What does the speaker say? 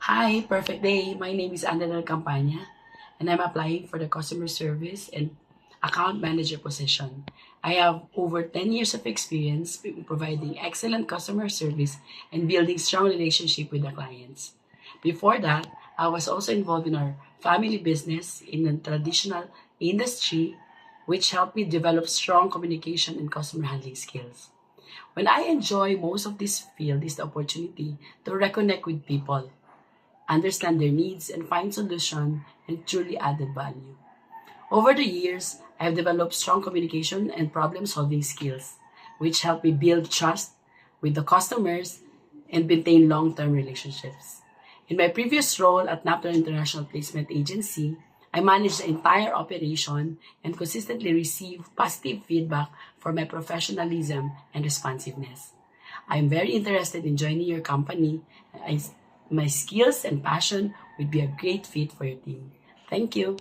Hi, perfect day. My name is Andela Campana, and I'm applying for the customer service and account manager position. I have over 10 years of experience in providing excellent customer service and building strong relationship with the clients. Before that, I was also involved in our family business in a traditional industry, which helped me develop strong communication and customer handling skills. When I enjoy most of this field is the opportunity to reconnect with people, understand their needs, and find solution and truly added value. Over the years, I have developed strong communication and problem-solving skills, which help me build trust with the customers and maintain long-term relationships. In my previous role at NAPTOR International Placement Agency, I managed the entire operation and consistently received positive feedback for my professionalism and responsiveness. I am very interested in joining your company. My skills and passion would be a great fit for your team. Thank you.